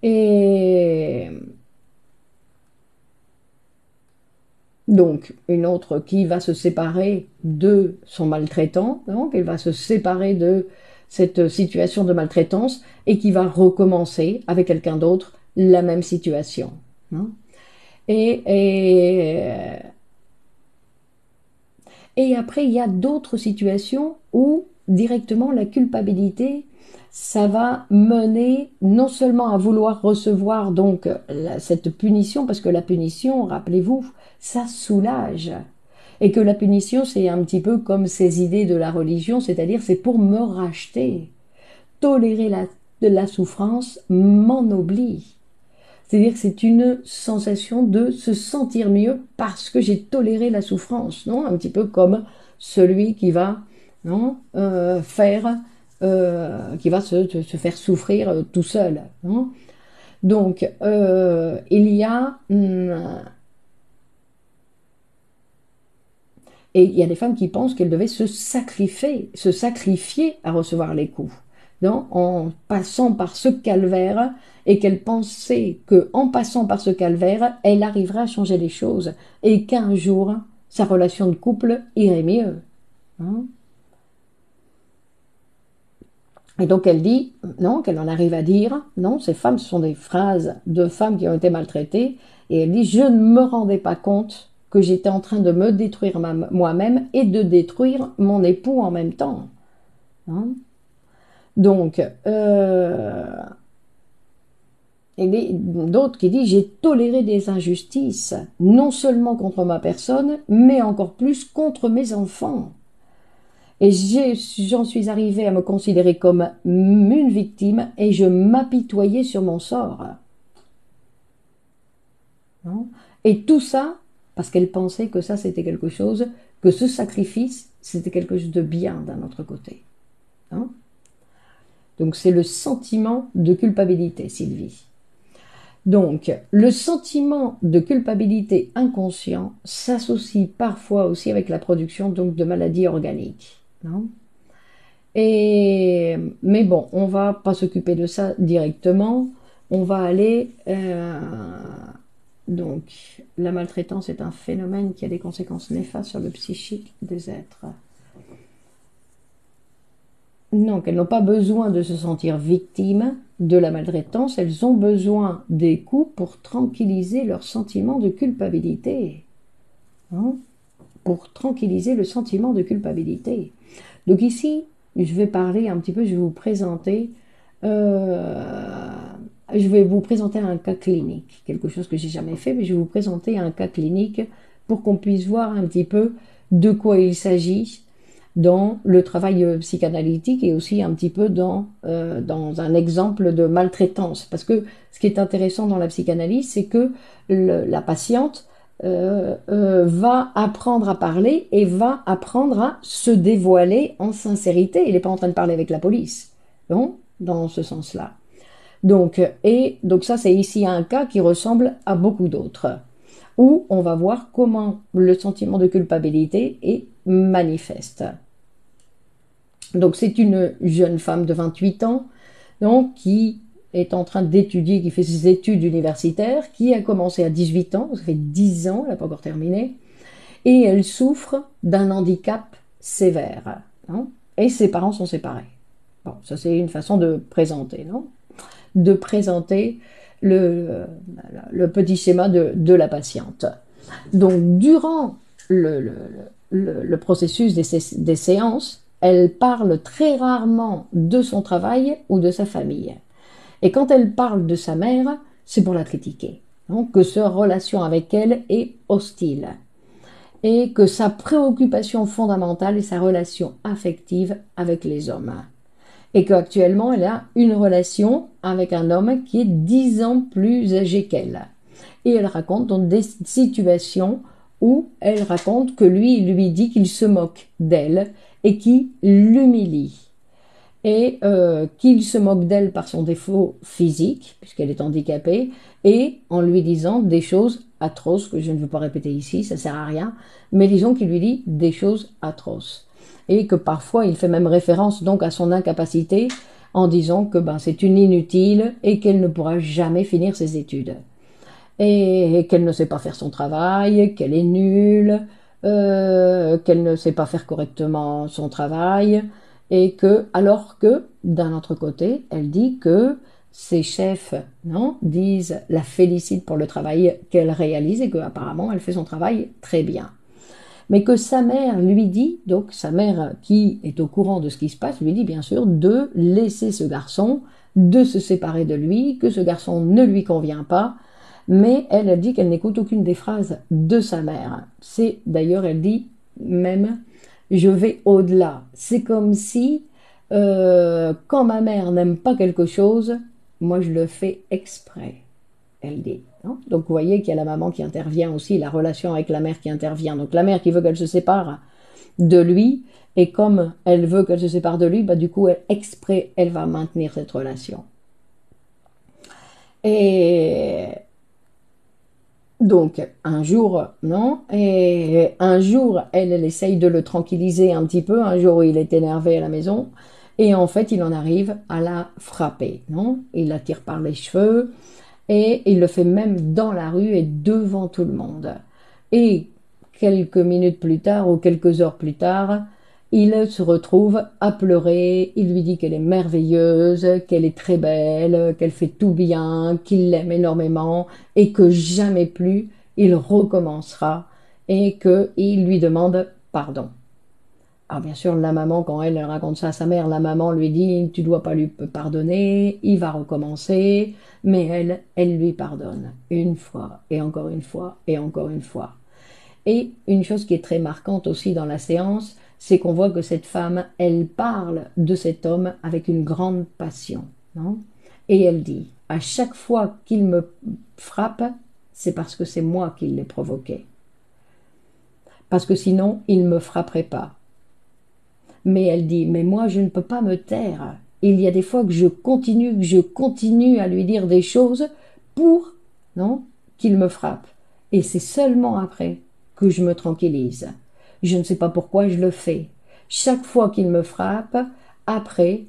Et donc, une autre qui va se séparer de son maltraitant, donc elle va se séparer de cette situation de maltraitance et qui va recommencer avec quelqu'un d'autre la même situation, hein. Et, et, et après, il y a d'autres situations où directement la culpabilité, ça va mener non seulement à vouloir recevoir donc cette punition, parce que la punition, rappelez-vous, ça soulage. Et que la punition, c'est un petit peu comme ces idées de la religion, c'est-à-dire c'est pour me racheter. Tolérer de la souffrance m'ennoblit. C'est-à-dire que c'est une sensation de se sentir mieux parce que j'ai toléré la souffrance, non? Un petit peu comme celui qui va, non, qui va se faire souffrir tout seul, non? Donc, il y a et il y a des femmes qui pensent qu'elles devaient se sacrifier à recevoir les coups, non, en passant par ce calvaire, et qu'elles pensaient qu'en passant par ce calvaire, elle arriverait à changer les choses et qu'un jour, sa relation de couple irait mieux, hein. Et donc elle dit, non, qu'elle en arrive à dire, non, ces femmes, ce sont des phrases de femmes qui ont été maltraitées, et elle dit, je ne me rendais pas compte que j'étais en train de me détruire moi-même et de détruire mon époux en même temps, hein. Donc, et d'autres qui disent, j'ai toléré des injustices, non seulement contre ma personne, mais encore plus contre mes enfants. Et j'en suis arrivée à me considérer comme une victime et je m'apitoyais sur mon sort, hein. Et tout ça, parce qu'elle pensait que ça c'était quelque chose, que ce sacrifice c'était quelque chose de bien d'un autre côté, hein. Donc c'est le sentiment de culpabilité, Sylvie. Donc le sentiment de culpabilité inconscient s'associe parfois aussi avec la production donc de maladies organiques, hein. Mais bon, on va pas s'occuper de ça directement. On va aller. Donc, la maltraitance est un phénomène qui a des conséquences néfastes sur le psychique des êtres. Non, qu'elles n'ont pas besoin de se sentir victimes de la maltraitance, elles ont besoin des coups pour tranquilliser leur sentiment de culpabilité. Hein, pour tranquilliser le sentiment de culpabilité. Donc ici, je vais parler un petit peu, euh, je vais vous présenter un cas clinique, quelque chose que j'ai jamais fait, mais je vais vous présenter un cas clinique pour qu'on puisse voir un petit peu de quoi il s'agit dans le travail psychanalytique et aussi un petit peu dans un exemple de maltraitance. Parce que ce qui est intéressant dans la psychanalyse, c'est que la patiente va apprendre à parler et va apprendre à se dévoiler en sincérité. Il n'est pas en train de parler avec la police, non, dans ce sens-là. Donc ça, c'est ici un cas qui ressemble à beaucoup d'autres, où on va voir comment le sentiment de culpabilité est manifeste. Donc c'est une jeune femme de 28 ans, donc, qui est en train d'étudier, qui fait ses études universitaires, qui a commencé à 18 ans, ça fait 10 ans, elle n'a pas encore terminé, et elle souffre d'un handicap sévère. Non, et ses parents sont séparés. Bon, ça c'est une façon de présenter, non, de présenter le petit schéma de la patiente. Donc, durant le processus des séances, elle parle très rarement de son travail ou de sa famille. Et quand elle parle de sa mère, c'est pour la critiquer. Donc, que sa relation avec elle est hostile. Et que sa préoccupation fondamentale est sa relation affective avec les hommes. Et qu'actuellement, elle a une relation avec un homme qui est 10 ans plus âgé qu'elle. Et elle raconte donc des situations où elle raconte que lui dit qu'il se moque d'elle et qu'il l'humilie. Et qu'il se moque d'elle par son défaut physique, puisqu'elle est handicapée, et en lui disant des choses atroces, que je ne veux pas répéter ici, ça sert à rien, mais disons qu'il lui dit des choses atroces. Et que parfois il fait même référence donc à son incapacité en disant que c'est une inutile et qu'elle ne pourra jamais finir ses études. Et qu'elle ne sait pas faire son travail, qu'elle est nulle, qu'elle ne sait pas faire correctement son travail, et que, alors que, d'un autre côté, elle dit que ses chefs, non, la félicitent pour le travail qu'elle réalise et qu'apparemment elle fait son travail très bien. Mais que sa mère lui dit, donc sa mère qui est au courant de ce qui se passe, lui dit bien sûr de laisser ce garçon, de se séparer de lui, que ce garçon ne lui convient pas, mais elle dit qu'elle n'écoute aucune des phrases de sa mère. C'est d'ailleurs, elle dit même, je vais au-delà. C'est comme si, quand ma mère n'aime pas quelque chose, moi je le fais exprès, elle dit. Non, donc vous voyez qu'il y a la maman qui intervient aussi, la relation avec la mère qui intervient. Donc la mère qui veut qu'elle se sépare de lui, et comme elle veut qu'elle se sépare de lui, du coup, exprès, elle va maintenir cette relation. Et donc, un jour, non, et un jour, elle essaye de le tranquilliser un petit peu, un jour où il est énervé à la maison, et en fait, il en arrive à la frapper, non, il la tire par les cheveux, et il le fait même dans la rue et devant tout le monde. Et quelques minutes plus tard, ou quelques heures plus tard, il se retrouve à pleurer, il lui dit qu'elle est merveilleuse, qu'elle est très belle, qu'elle fait tout bien, qu'il l'aime énormément et que jamais plus il recommencera et qu'il lui demande pardon. Alors bien sûr, la maman, quand elle raconte ça à sa mère, la maman lui dit « tu dois pas lui pardonner, il va recommencer », mais elle lui pardonne une fois et encore une fois et encore une fois. Et une chose qui est très marquante aussi dans la séance, c'est qu'on voit que cette femme, elle parle de cet homme avec une grande passion. Non, et elle dit, à chaque fois qu'il me frappe, c'est parce que c'est moi qui l'ai provoqué. Parce que sinon, il ne me frapperait pas. Mais elle dit, mais moi, je ne peux pas me taire. Il y a des fois que je continue à lui dire des choses pour, non, qu'il me frappe. Et c'est seulement après que je me tranquillise. Je ne sais pas pourquoi je le fais. Chaque fois qu'il me frappe, après,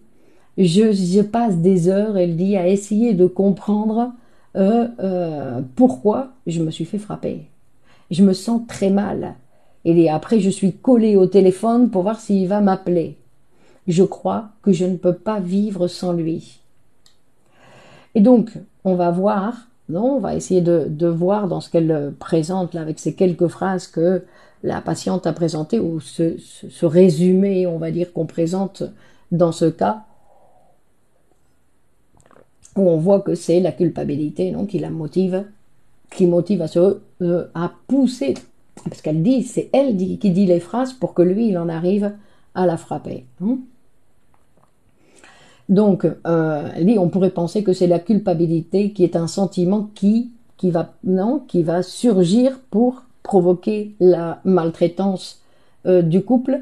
je passe des heures, elle dit, à essayer de comprendre pourquoi je me suis fait frapper. Je me sens très mal. Et après, je suis collée au téléphone pour voir s'il va m'appeler. je crois que je ne peux pas vivre sans lui. Et donc, on va voir, non, on va essayer de voir dans ce qu'elle présente, là, avec ces quelques phrases que la patiente a présentées, ou ce résumé, on va dire, qu'on présente dans ce cas, où on voit que c'est la culpabilité, non, qui motive à pousser, parce qu'elle dit, c'est elle qui dit les phrases pour que lui, il en arrive à la frapper. Hein. Donc, elle dit, on pourrait penser que c'est la culpabilité qui est un sentiment qui va surgir pour provoquer la maltraitance du couple.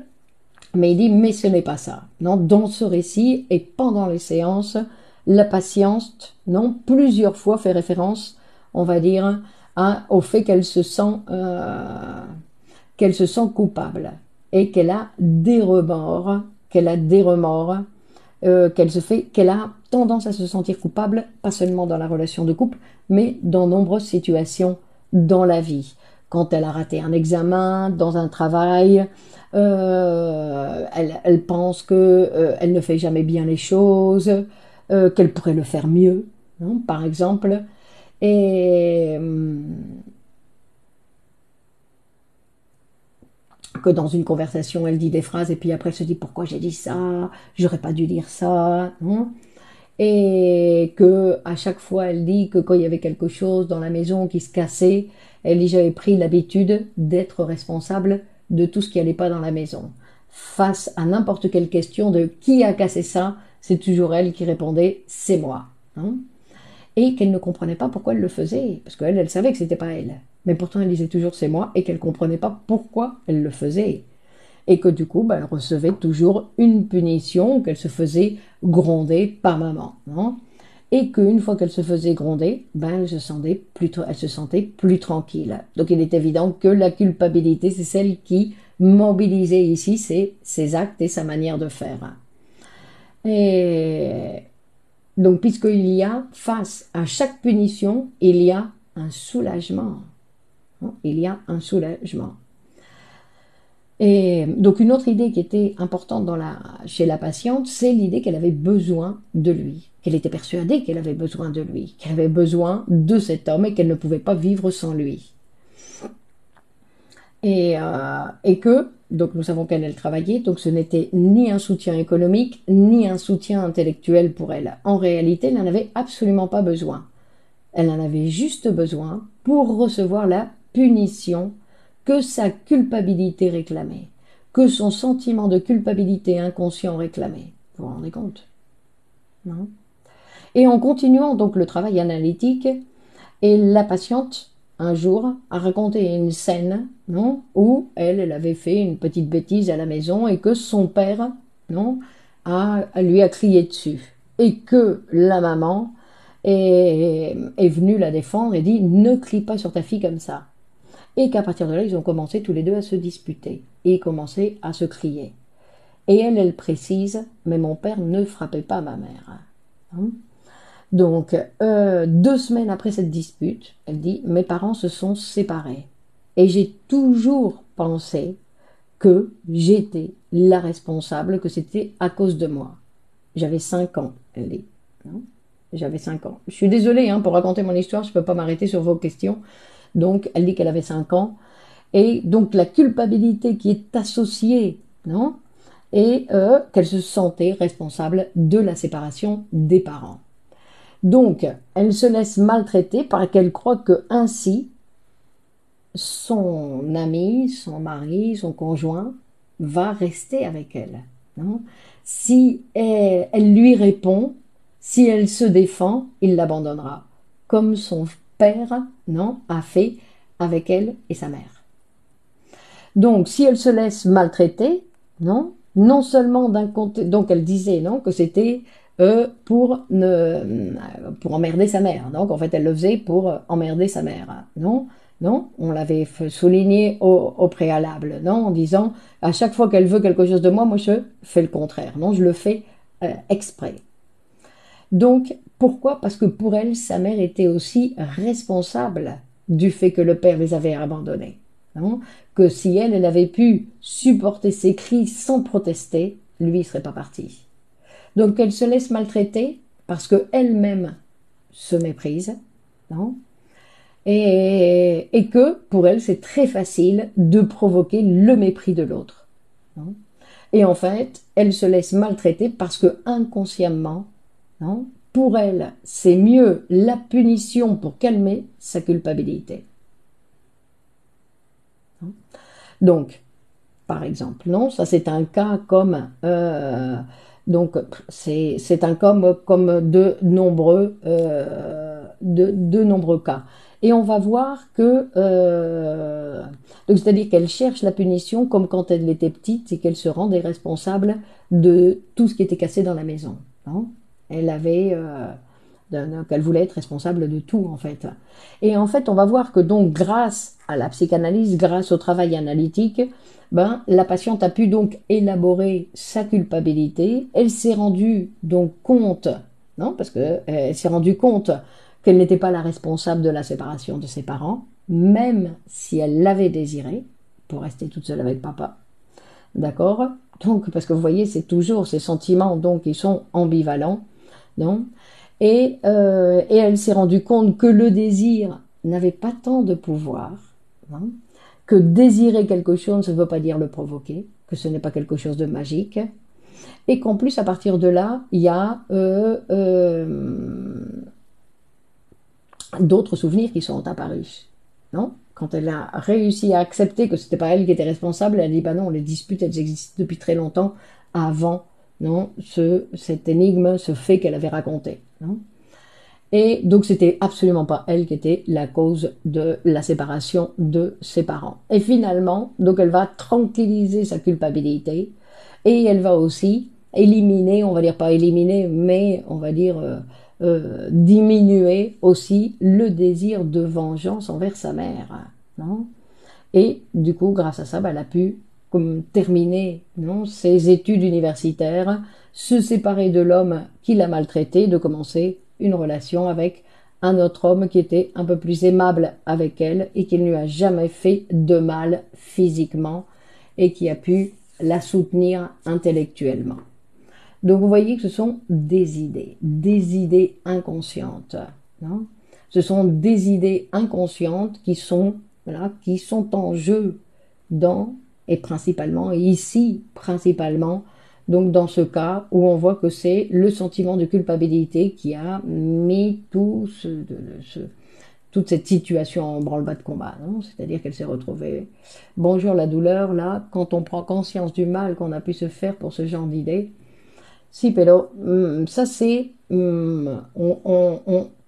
Mais il dit, mais ce n'est pas ça. Non, dans ce récit et pendant les séances, la patiente, non, plusieurs fois fait référence, on va dire, au fait qu'elle se sent coupable et qu'elle a des remords, qu'elle a tendance à se sentir coupable, pas seulement dans la relation de couple, mais dans nombreuses situations dans la vie. Quand elle a raté un examen, dans un travail, elle pense que elle ne fait jamais bien les choses, qu'elle pourrait le faire mieux, non, par exemple. Et que dans une conversation, elle dit des phrases et puis après elle se dit pourquoi j'ai dit ça, j'aurais pas dû dire ça, non. Et que à chaque fois elle dit que quand il y avait quelque chose dans la maison qui se cassait, elle dit j'avais pris l'habitude d'être responsable de tout ce qui allait pas dans la maison. Face à n'importe quelle question de qui a cassé ça, c'est toujours elle qui répondait c'est moi. Hein, et qu'elle ne comprenait pas pourquoi elle le faisait, parce qu'elle, elle savait que c'était pas elle. Mais pourtant, elle disait toujours c'est moi, et qu'elle comprenait pas pourquoi elle le faisait. Et que du coup, elle recevait toujours une punition, qu'elle se faisait gronder par maman. Hein, et qu'une fois qu'elle se faisait gronder, elle se sentait plus tranquille. Donc il est évident que la culpabilité, c'est celle qui mobilisait ici ses actes et sa manière de faire. Et donc, puisqu'il y a, face à chaque punition, il y a un soulagement. Il y a un soulagement. Et donc, une autre idée qui était importante chez la patiente, c'est l'idée qu'elle avait besoin de lui, qu'elle était persuadée qu'elle avait besoin de lui, qu'elle avait besoin de cet homme et qu'elle ne pouvait pas vivre sans lui. Et que, donc nous savons qu'elle travaillait, donc ce n'était ni un soutien économique, ni un soutien intellectuel pour elle. En réalité, elle n'en avait absolument pas besoin. Elle en avait juste besoin pour recevoir la punition que sa culpabilité réclamait, que son sentiment de culpabilité inconscient réclamait. Vous vous rendez compte? Non? Et en continuant donc le travail analytique, et la patiente un jour a raconté une scène, non, où elle avait fait une petite bêtise à la maison et que son père, non, lui a crié dessus et que la maman est venue la défendre et dit ne crie pas sur ta fille comme ça, et qu'à partir de là ils ont commencé tous les deux à se disputer et commencé à se crier, et elle précise mais mon père ne frappait pas ma mère. Hein. Donc, 2 semaines après cette dispute, elle dit « Mes parents se sont séparés. Et j'ai toujours pensé que j'étais la responsable, que c'était à cause de moi. » J'avais 5 ans, elle dit. Non, j'avais 5 ans. Je suis désolée pour raconter mon histoire, je ne peux pas m'arrêter sur vos questions. Donc, elle dit qu'elle avait 5 ans. Et donc, la culpabilité qui est associée, non, et qu'elle se sentait responsable de la séparation des parents. Donc, elle se laisse maltraiter parce qu'elle croit que ainsi, son ami, son mari, son conjoint va rester avec elle. Non, si elle lui répond, si elle se défend, il l'abandonnera, comme son père, non, a fait avec elle et sa mère. Donc, si elle se laisse maltraiter, non seulement d'un côté, donc elle disait non que c'était pour emmerder sa mère. Donc en fait, elle le faisait pour emmerder sa mère. Non, non, on l'avait souligné au préalable, non, en disant à chaque fois qu'elle veut quelque chose de moi, je fais le contraire. Non, je le fais exprès. Donc pourquoi? Parce que pour elle, sa mère était aussi responsable du fait que le père les avait abandonnés. Non, que si elle avait pu supporter ses cris sans protester, lui ne serait pas parti. Donc elle se laisse maltraiter parce qu'elle-même se méprise, non? Et que pour elle, c'est très facile de provoquer le mépris de l'autre, non? Et en fait, elle se laisse maltraiter parce que inconsciemment, non, pour elle, c'est mieux la punition pour calmer sa culpabilité. Non. Donc, par exemple, non, ça c'est un cas comme donc c'est un cas comme de nombreux cas. Et on va voir que donc c'est-à-dire qu'elle cherche la punition comme quand elle était petite et qu'elle se rendait responsable de tout ce qui était cassé dans la maison, non? Elle avait qu'elle voulait être responsable de tout en fait. Et en fait, on va voir que donc grâce à la psychanalyse, grâce au travail analytique, ben, la patiente a pu donc élaborer sa culpabilité. Elle s'est rendue donc compte, non, parce que elle s'est rendue compte qu'elle n'était pas la responsable de la séparation de ses parents, même si elle l'avait désiré, pour rester toute seule avec papa. D'accord? Donc, parce que vous voyez, c'est toujours ces sentiments donc qui sont ambivalents, non? Et elle s'est rendue compte que le désir n'avait pas tant de pouvoir, non? Que désirer quelque chose ne veut pas dire le provoquer, que ce n'est pas quelque chose de magique, et qu'en plus, à partir de là, il y a d'autres souvenirs qui sont apparus, non? Quand elle a réussi à accepter que c'était pas elle qui était responsable, elle a dit bah non, les disputes elles existent depuis très longtemps avant, non, cette énigme, ce fait qu'elle avait raconté, non? Et donc c'était absolument pas elle qui était la cause de la séparation de ses parents. Et finalement, donc elle va tranquilliser sa culpabilité et elle va aussi éliminer, on va dire pas éliminer, mais on va dire diminuer aussi le désir de vengeance envers sa mère, non? Et du coup, grâce à ça, bah, elle a pu comme terminer, non, ses études universitaires, se séparer de l'homme qui l'a maltraitée, de commencer une relation avec un autre homme qui était un peu plus aimable avec elle et qui ne lui a jamais fait de mal physiquement et qui a pu la soutenir intellectuellement. Donc vous voyez que ce sont des idées inconscientes, non? Ce sont des idées inconscientes qui sont, voilà, qui sont en jeu dans, et principalement, et ici principalement, donc dans ce cas où on voit que c'est le sentiment de culpabilité qui a mis toute cette situation en branle-bas de combat, non? C'est-à-dire qu'elle s'est retrouvée, bonjour la douleur, là, quand on prend conscience du mal qu'on a pu se faire pour ce genre d'idées. Si, pero ça c'est, moi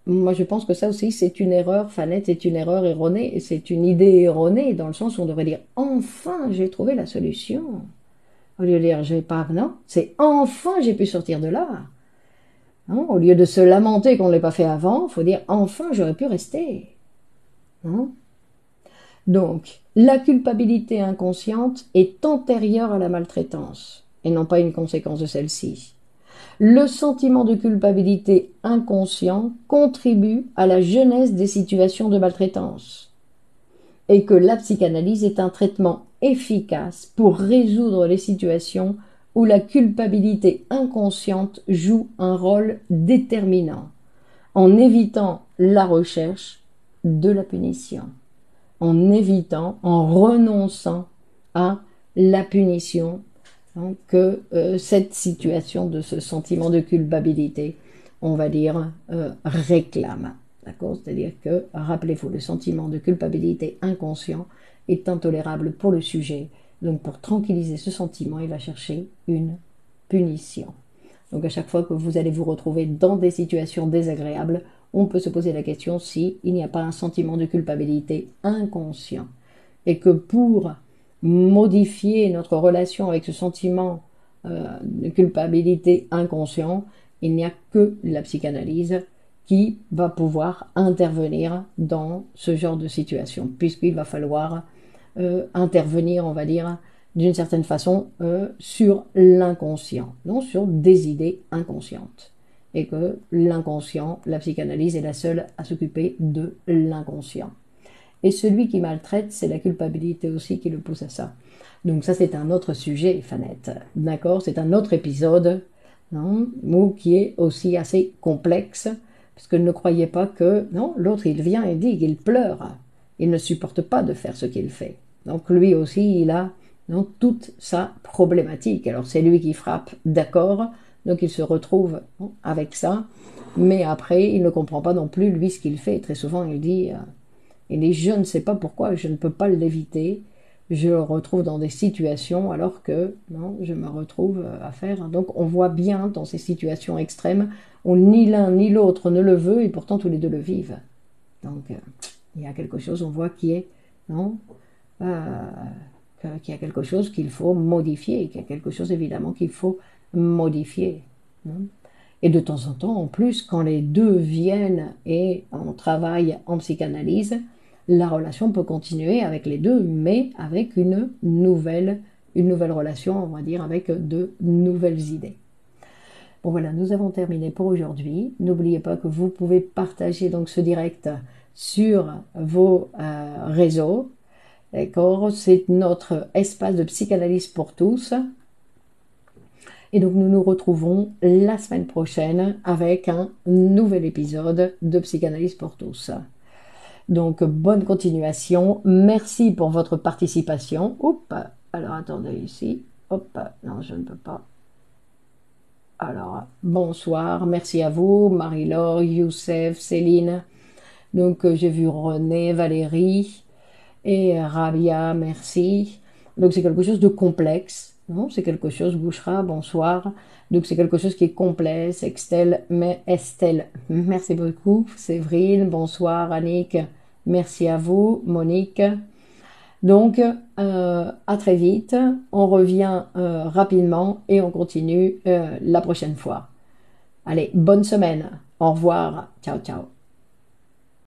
je pense que ça aussi c'est une erreur, Fanette, c'est une erreur erronée, c'est une idée erronée dans le sens où on devrait dire enfin j'ai trouvé la solution. Au lieu de dire j'ai pas, non, c'est enfin j'ai pu sortir de là. Non, au lieu de se lamenter qu'on ne l'ait pas fait avant, il faut dire enfin j'aurais pu rester. Non. Donc la culpabilité inconsciente est antérieure à la maltraitance et non pas une conséquence de celle-ci. Le sentiment de culpabilité inconscient contribue à la genèse des situations de maltraitance et que la psychanalyse est un traitement efficace pour résoudre les situations où la culpabilité inconsciente joue un rôle déterminant en évitant la recherche de la punition, en évitant, en renonçant à la punition que cette situation de ce sentiment de culpabilité, on va dire, réclame. D'accord? C'est-à-dire que, rappelez-vous, le sentiment de culpabilité inconscient est intolérable pour le sujet. Donc pour tranquilliser ce sentiment, il va chercher une punition. Donc à chaque fois que vous allez vous retrouver dans des situations désagréables, on peut se poser la question si il n'y a pas un sentiment de culpabilité inconscient. Et que pour modifier notre relation avec ce sentiment de culpabilité inconscient, il n'y a que la psychanalyse qui va pouvoir intervenir dans ce genre de situation, puisqu'il va falloir intervenir, on va dire, d'une certaine façon, sur l'inconscient, non sur des idées inconscientes. Et que l'inconscient, la psychanalyse est la seule à s'occuper de l'inconscient. et celui qui maltraite, c'est la culpabilité aussi qui le pousse à ça. Donc ça, c'est un autre sujet, Fanette. D'accord? C'est un autre épisode, non? Ou qui est aussi assez complexe, parce que ne croyez pas que, non, l'autre, il vient et dit qu'il pleure. Il ne supporte pas de faire ce qu'il fait. Donc lui aussi, il a, non, toute sa problématique. Alors c'est lui qui frappe, d'accord, donc il se retrouve, non, avec ça, mais après, il ne comprend pas non plus, lui, ce qu'il fait. Très souvent, il dit, je ne sais pas pourquoi, je ne peux pas l'éviter. Je le retrouve dans des situations alors que non, je me retrouve à faire. Donc on voit bien dans ces situations extrêmes où ni l'un ni l'autre ne le veut et pourtant tous les deux le vivent. Donc il y a quelque chose, on voit qui est, non, qu'il y a quelque chose qu'il faut modifier, qu'il y a quelque chose évidemment qu'il faut modifier. Non. Et de temps en temps, en plus, quand les deux viennent et on travaille en psychanalyse, la relation peut continuer avec les deux, mais avec une nouvelle relation, on va dire, avec de nouvelles idées. Bon voilà, nous avons terminé pour aujourd'hui. N'oubliez pas que vous pouvez partager donc ce direct sur vos réseaux. D'accord? C'est notre espace de psychanalyse pour tous. Et donc nous nous retrouvons la semaine prochaine avec un nouvel épisode de Psychanalyse pour tous. Donc bonne continuation, merci pour votre participation. Hop, alors attendez ici, hop, non je ne peux pas. Alors bonsoir, merci à vous, Marie-Laure, Youssef, Céline. Donc j'ai vu René, Valérie et Rabia, merci. Donc c'est quelque chose de complexe. Non, c'est quelque chose, Bouchra, bonsoir. Donc c'est quelque chose qui est complexe. Estelle, merci beaucoup. Séverine, bonsoir. Annick, merci à vous. Monique. Donc à très vite. On revient rapidement et on continue la prochaine fois. Allez, bonne semaine. Au revoir. Ciao, ciao.